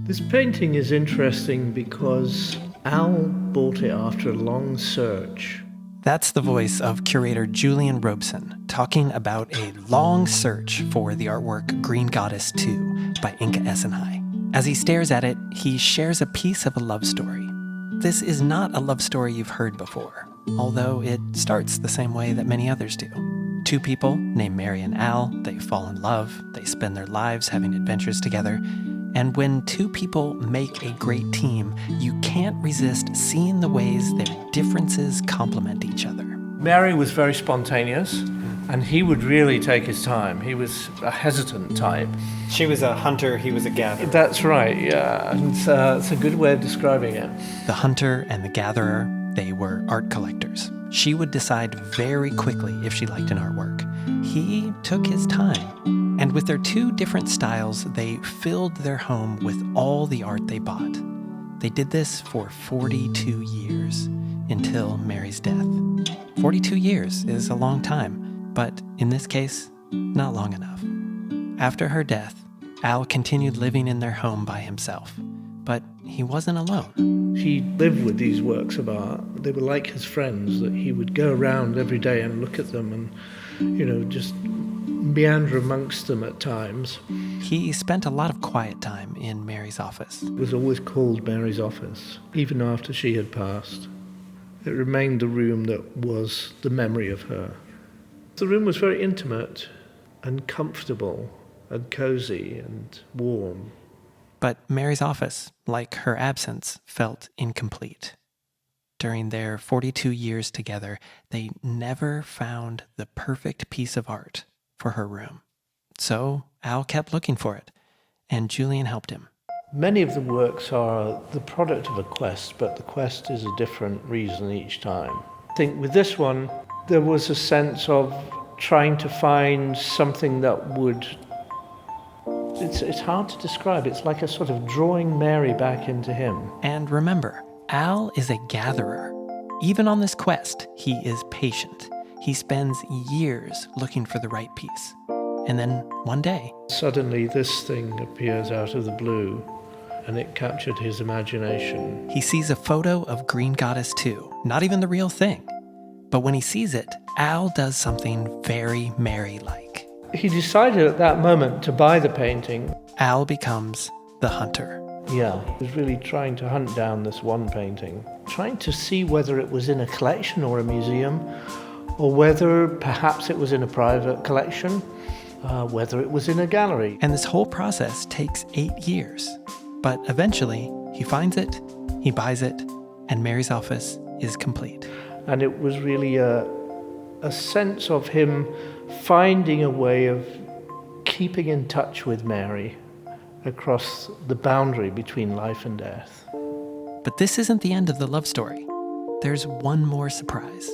This painting is interesting because Al bought it after a long search. That's the voice of curator Julien Robson talking about a long search for the artwork Green Goddess 2 by Inka Essenhigh. As he stares at it, he shares a piece of a love story. This is not a love story you've heard before, although it starts the same way that many others do. Two people named Mary and Al, they fall in love, they spend their lives having adventures together, and when two people make a great team, you can't resist seeing the ways their differences complement each other. Mary was very spontaneous, and he would really take his time. He was a hesitant type. She was a hunter, he was a gatherer. That's right, yeah, and it's a good way of describing it. The hunter and the gatherer, they were art collectors. She would decide very quickly if she liked an artwork. He took his time. And with their two different styles, they filled their home with all the art they bought. They did this for 42 years, until Mary's death. 42 years is a long time, but in this case, not long enough. After her death, Al continued living in their home by himself, but he wasn't alone. He lived with these works of art. They were like his friends, that he would go around every day and look at them and, just meander amongst them at times. He spent a lot of quiet time in Mary's office. It was always called Mary's office, even after she had passed. It remained the room that was the memory of her. The room was very intimate and comfortable and cozy and warm. But Mary's office, like her absence, felt incomplete. During their 42 years together, they never found the perfect piece of art for her room. So Al kept looking for it, and Julien helped him. Many of the works are the product of a quest, but the quest is a different reason each time. I think with this one, there was a sense of trying to find something that would... It's hard to describe. It's like a sort of drawing Mary back into him. And remember, Al is a gatherer. Even on this quest, he is patient. He spends years looking for the right piece. And then one day, suddenly this thing appears out of the blue, and it captured his imagination. He sees a photo of Green Goddess 2, not even the real thing. But when he sees it, Al does something very Mary-like. He decided at that moment to buy the painting. Al becomes the hunter. Yeah, he was really trying to hunt down this one painting, trying to see whether it was in a collection or a museum, or whether perhaps it was in a private collection, whether it was in a gallery. And this whole process takes 8 years. But eventually, he finds it, he buys it, and Mary's office is complete. And it was really a sense of him finding a way of keeping in touch with Mary across the boundary between life and death. But this isn't the end of the love story. There's one more surprise.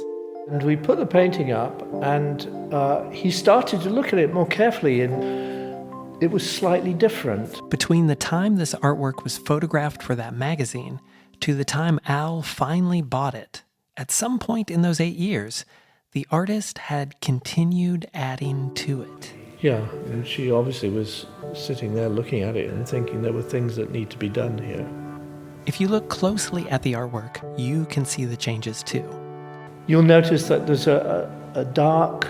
And we put the painting up, and he started to look at it more carefully, and it was slightly different. Between the time this artwork was photographed for that magazine to the time Al finally bought it, at some point in those 8 years, the artist had continued adding to it. Yeah, and she obviously was sitting there looking at it and thinking there were things that need to be done here. If you look closely at the artwork, you can see the changes too. You'll notice that there's a dark,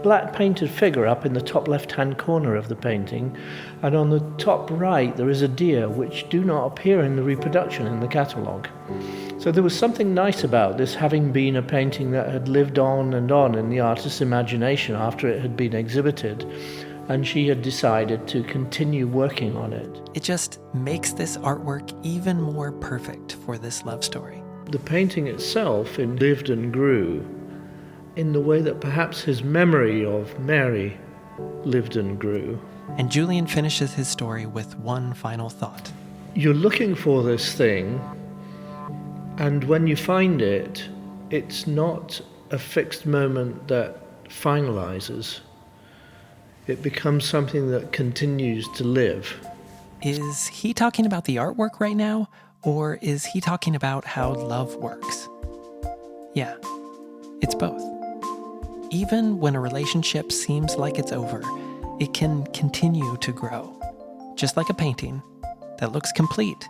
black painted figure up in the top left-hand corner of the painting, and on the top right there is a deer which do not appear in the reproduction in the catalogue. So there was something nice about this having been a painting that had lived on and on in the artist's imagination after it had been exhibited, and she had decided to continue working on it. It just makes this artwork even more perfect for this love story. The painting itself lived and grew in the way that perhaps his memory of Mary lived and grew. And Julien finishes his story with one final thought. You're looking for this thing, and when you find it, it's not a fixed moment that finalizes. It becomes something that continues to live. Is he talking about the artwork right now, or is he talking about how love works? Yeah, it's both. Even when a relationship seems like it's over, it can continue to grow. Just like a painting, that looks complete,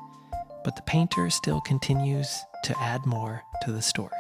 but the painter still continues to add more to the story.